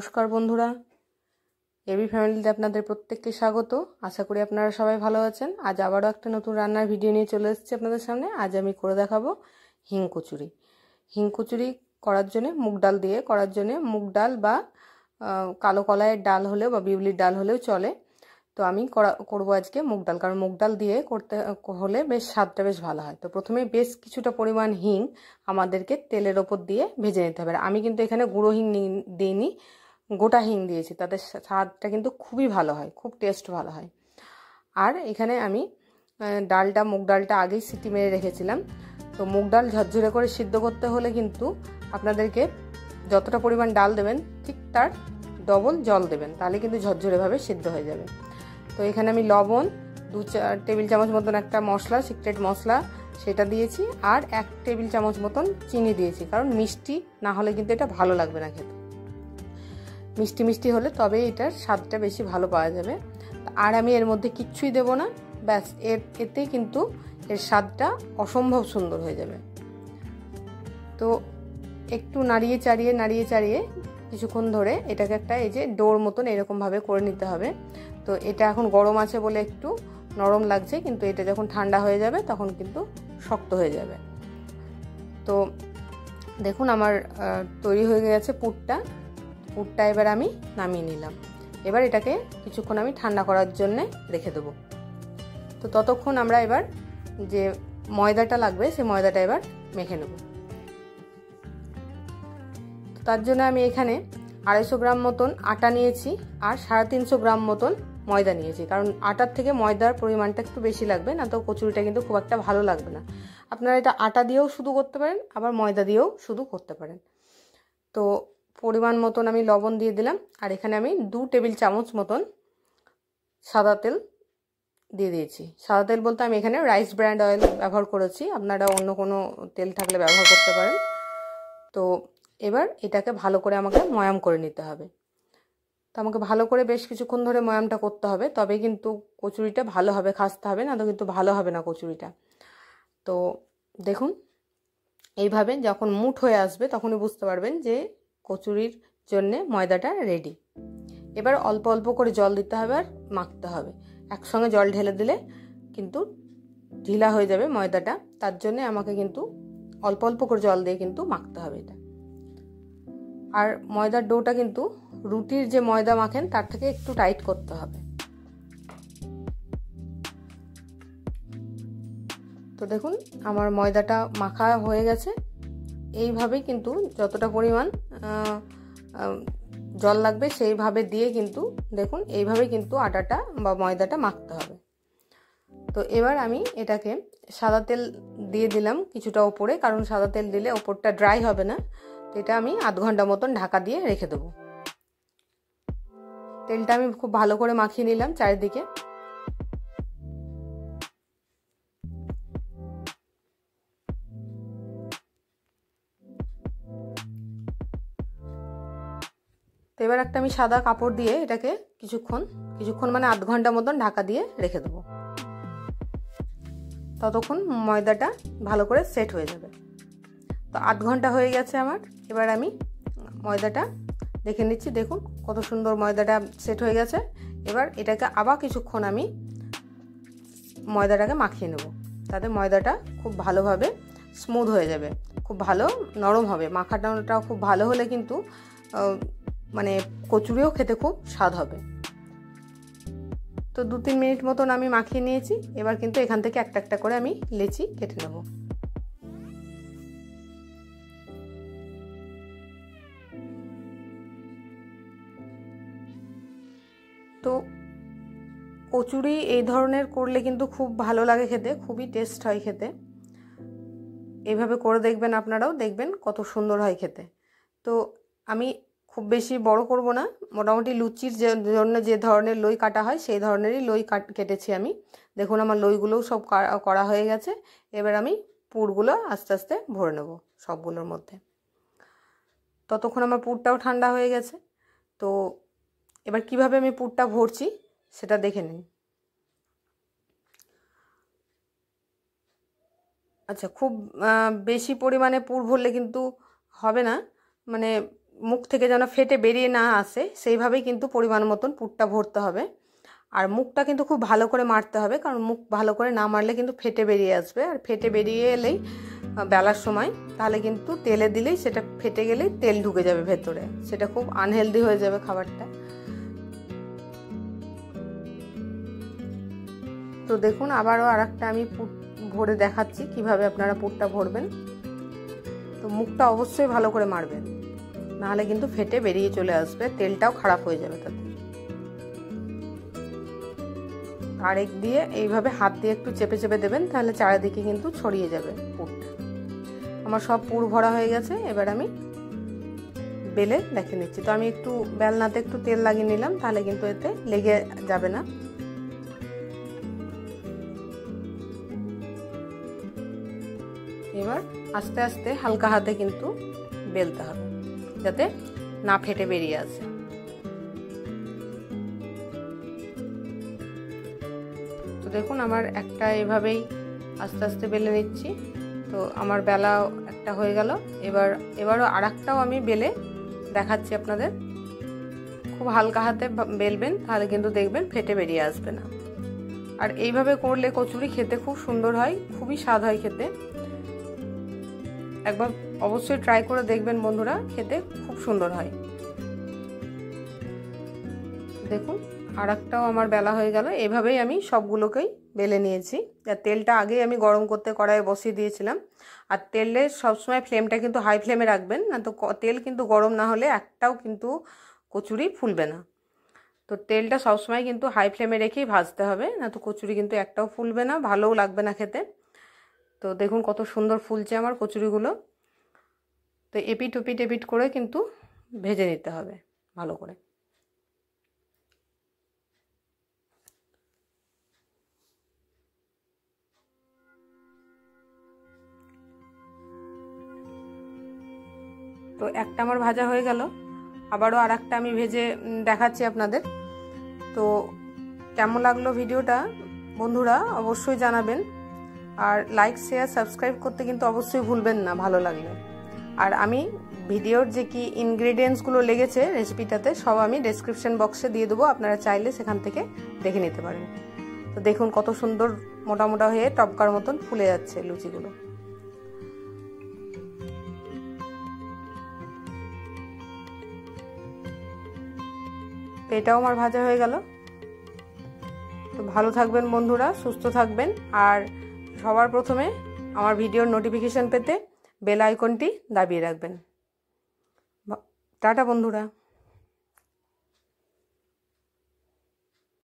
নমস্কার বন্ধুরা, এবি ফ্যামিলিতে আপনাদের প্রত্যেককে স্বাগত। আশা করি আপনারা সবাই ভালো আছেন। আজ আবারও একটা নতুন রান্নার ভিডিও নিয়ে চলে এসেছি আপনাদের সামনে। আজ আমি করে দেখাবো হিং কচুরি। হিং কচুরি করার জন্য মুগ ডাল বা কালো কলাইয়ের ডাল হলেও বা বিউলির ডাল হলেও চলে। তো আমি করবো আজকে মুগ ডাল, কারণ মুগ ডাল দিয়ে করতে হলে বেশ স্বাদটা বেশ ভালো হয়। তো প্রথমে বেশ কিছুটা পরিমাণ হিং আমাদেরকে তেলের ওপর দিয়ে ভেজে নিতে হবে। আমি কিন্তু এখানে গুঁড়ো হিং দিইনি, গোটা হিং দিয়েছি, তাতে স্বাদটা কিন্তু খুবই ভালো হয়, খুব টেস্ট ভালো হয়। আর এখানে আমি মুগ ডালটা আগেই সিটি মেরে রেখেছিলাম। তো মুগ ডাল ঝরঝরে করে সিদ্ধ করতে হলে কিন্তু আপনাদেরকে যতটা পরিমাণ ডাল দেবেন ঠিক তার ডবল জল দেবেন, তাহলে কিন্তু ঝরঝরেভাবে সিদ্ধ হয়ে যাবে। তো এখানে আমি লবণ 2-4 টেবিল চামচ মতন একটা মশলা, সিক্রেট মশলা, সেটা দিয়েছি। আর 1 টেবিল চামচ মতন চিনি দিয়েছি, কারণ মিষ্টি না হলে কিন্তু এটা ভালো লাগবে না খেতে। মিষ্টি মিষ্টি হলে তবে এটার স্বাদটা বেশি ভালো পাওয়া যাবে। আর আমি এর মধ্যে কিচ্ছুই দেব না, ব্যাস এতেই কিন্তু এর স্বাদটা অসম্ভব সুন্দর হয়ে যাবে। তো একটু নাড়িয়ে চাড়িয়ে কিছুক্ষণ ধরে এটাকে একটা এই যে ডোর মতন এরকমভাবে করে নিতে হবে। তো এটা এখন গরম আছে বলে একটু নরম লাগছে, কিন্তু এটা যখন ঠান্ডা হয়ে যাবে তখন কিন্তু শক্ত হয়ে যাবে। তো দেখুন আমার তৈরি হয়ে গেছে পুরটা। এবার আমি নামিয়ে নিলাম। এবার এটাকে কিছুক্ষণ আমি ঠান্ডা করার জন্য রেখে দেবো। তো ততক্ষণ আমরা এবার যে ময়দাটা লাগবে সেই ময়দাটা এবার মেখে নেব। তার জন্য আমি এখানে 250 গ্রাম মতন আটা নিয়েছি আর 350 গ্রাম মতন ময়দা নিয়েছি, কারণ আটার থেকে ময়দার পরিমাণটা একটু বেশি লাগবে, না তো কচুরিটা কিন্তু খুব একটা ভালো লাগবে না। আপনারা এটা আটা দিয়েও শুধু করতে পারেন, আবার ময়দা দিয়েও শুধু করতে পারেন। তো পরিমাণ মতন আমি লবণ দিয়ে দিলাম। আর এখানে আমি 2 টেবিল চামচ মতন সাদা তেল দিয়ে দিয়েছি। সাদা তেল বলতে আমি এখানে রাইস ব্র্যান্ড অয়েল ব্যবহার করেছি, আপনারা অন্য কোনো তেল থাকলে ব্যবহার করতে পারেন। তো এবার এটাকে ভালো করে আমাকে ময়াম করে নিতে হবে। তো আমাকে ভালো করে বেশ কিছুক্ষণ ধরে ময়ামটা করতে হবে, তবে কিন্তু কচুরিটা ভালো হবে, খাসতে হবে না তো কিন্তু ভালো হবে না কচুরিটা। তো দেখুন এইভাবে যখন মুঠ হয়ে আসবে তখনই বুঝতে পারবেন যে কচুরির জন্যে ময়দাটা রেডি। এবার অল্প অল্প করে জল দিতে হবে আর মাখতে হবে। একসঙ্গে জল ঢেলে দিলে কিন্তু ঢিলা হয়ে যাবে ময়দাটা, তার জন্য আমাকে কিন্তু অল্প অল্প করে জল দিয়ে কিন্তু মাখতে হবে এটা। আর ময়দার ডোটা কিন্তু রুটির যে ময়দা মাখেন তার থেকে একটু টাইট করতে হবে। তো দেখুন আমার ময়দাটা মাখা হয়ে গেছে। এইভাবেই কিন্তু যতটা পরিমাণ জল লাগবে সেইভাবে দিয়ে কিন্তু দেখুন এইভাবেই কিন্তু আটাটা বা ময়দাটা মাখতে হবে। তো এবার আমি এটাকে সাদা তেল দিয়ে দিলাম কিছুটা ওপরে, কারণ সাদা তেল দিলে ওপরটা ড্রাই হবে না। তো এটা আমি আধ ঘন্টা মতন ঢাকা দিয়ে রেখে দেবো। তেলটা আমি খুব ভালো করে মাখিয়ে নিলাম চারিদিকে। তো এবার একটা আমি সাদা কাপড় দিয়ে এটাকে কিছুক্ষণ মানে আধ ঘন্টা মতন ঢাকা দিয়ে রেখে দেবো। ততক্ষণ ময়দাটা ভালো করে সেট হয়ে যাবে। তো আধ ঘন্টা হয়ে গেছে আমার। এবার আমি ময়দাটা দেখে নিচ্ছি, দেখুন কত সুন্দর ময়দাটা সেট হয়ে গেছে। এবার এটাকে আবার কিছুক্ষণ আমি ময়দাটাকে মাখিয়ে নেব, তাতে ময়দাটা খুব ভালোভাবে স্মুথ হয়ে যাবে, খুব ভালো নরম হবে। মাখাটাও খুব ভালো হলে কিন্তু মানে কচুরিও খেতে খুব স্বাদ হবে। তো 2-3 মিনিট মতন আমি মাখিয়ে নিয়েছি। এবার কিন্তু এখান থেকে একটা একটা করে আমি লেচি কেটে নেব। তো কচুরি এই ধরনের করলে কিন্তু খুব ভালো লাগে খেতে, খুবই টেস্ট হয় খেতে। এইভাবে করে দেখবেন, আপনারাও দেখবেন কত সুন্দর হয় খেতে। তো আমি খুব বেশি বড় করব না, মোটামুটি লুচির জন্য যে ধরনের লই কাটা হয় সেই ধরনেরই লই কেটেছি আমি। দেখুন আমার লইগুলোও সব করা হয়ে গেছে। এবার আমি পুরগুলো আস্তে আস্তে ভরে নেব সবগুলোর মধ্যে। ততক্ষণ আমার পুরটাও ঠান্ডা হয়ে গেছে। তো এবার কিভাবে আমি পুরটা ভরছি সেটা দেখে নিন। আচ্ছা, খুব বেশি পরিমাণে পুর ভরলে কিন্তু হবে না, মানে মুখ থেকে যেন ফেটে বেরিয়ে না আসে সেইভাবেই কিন্তু পরিমাণ মতন পুরটা ভরতে হবে। আর মুখটা কিন্তু খুব ভালো করে মারতে হবে, কারণ মুখ ভালো করে না মারলে কিন্তু ফেটে বেরিয়ে আসবে। আর ফেটে বেরিয়ে এলেই বেলার সময় তাহলে কিন্তু তেলে দিলেই সেটা ফেটে গেলেই তেল ঢুকে যাবে ভেতরে, সেটা খুব আনহেলদি হয়ে যাবে খাবারটা। তো দেখুন আবারও আরেকটা আমি পুর ভরে দেখাচ্ছি কিভাবে আপনারা পুরটা ভরবেন। তো মুখটা অবশ্যই ভালো করে মারবেন, নাহলে কিন্তু ফেটে বেরিয়ে চলে আসবে, তেলটাও খারাপ হয়ে যাবে তাতে। আরেক দিয়ে এইভাবে হাত দিয়ে একটু চেপে চেপে দেবেন, তাহলে চারিদিকে কিন্তু ছড়িয়ে যাবে পুরটা। আমার সব পুর ভরা হয়ে গেছে, এবার আমি বেলে দেখে নিচ্ছি। তো আমি একটু বেলনাতে একটু তেল লাগিয়ে নিলাম, তাহলে কিন্তু এতে লেগে যাবে না। এবার আস্তে আস্তে হালকা হাতে কিন্তু বেলতে হবে, যাতে না ফেটে বেরিয়ে আসে। তো দেখুন আমার একটা এভাবেই আস্তে আস্তে বেলে নিচ্ছি। তো আমার বেলাও একটা হয়ে গেল। এবারও আরেকটাও আমি বেলে দেখাচ্ছি আপনাদের। খুব হালকা হাতে বেলবেন, তাহলে কিন্তু দেখবেন ফেটে বেরিয়ে আসবে না। আর এইভাবে করলে কচুরি খেতে খুব সুন্দর হয়, খুবই স্বাদ হয় খেতে। একবার অবশ্যই ট্রাই করে দেখবেন বন্ধুরা, খেতে খুব সুন্দর হয়। দেখুন আরেকটাও আমার বেলা হয়ে গেল। এভাবেই আমি সবগুলোকেই বেলে নিয়েছি। আর তেলটা আগেই আমি গরম করতে কড়াইয়ে বসিয়ে দিয়েছিলাম। আর তেলের সবসময় ফ্লেমটা কিন্তু হাই ফ্লেমে রাখবেন, না তো তেল কিন্তু গরম না হলে একটাও কিন্তু কচুরি ফুলবে না। তো তেলটা সবসময় কিন্তু হাই ফ্লেমে রেখেই ভাজতে হবে, না তো কচুরি কিন্তু একটাও ফুলবে না, ভালোও লাগবে না খেতে। তো দেখুন কত সুন্দর ফুলছে আমার কচুরিগুলো। তো এপিট ওপিট এপিট করে কিন্তু ভেজে নিতে হবে ভালো করে। তো একটা আমার ভাজা হয়ে গেল, আবারও আর একটা আমি ভেজে দেখাচ্ছি আপনাদের। তো কেমন লাগলো ভিডিওটা বন্ধুরা অবশ্যই জানাবেন। আর লাইক শেয়ার সাবস্ক্রাইব করতে কিন্তু অবশ্যই ভুলবেন না ভালো লাগলে। আর আমি ভিডিওর যে কি ইনগ্রেডিয়েন্টসগুলো লেগেছে রেসিপিটাতে সব আমি ডেসক্রিপশন বক্সে দিয়ে দেবো, আপনারা চাইলে সেখান থেকে দেখে নিতে পারেন। তো দেখুন কত সুন্দর মোটা মোটা হয়ে টপকার মতন ফুলে যাচ্ছে লুচিগুলো। তো এটাও আমার ভাজা হয়ে গেল। তো ভালো থাকবেন বন্ধুরা, সুস্থ থাকবেন। আর সবার প্রথমে আমার ভিডিওর নোটিফিকেশন পেতে বেল আইকনটি দাবিয়ে রাখবেন। টাটা বন্ধুরা।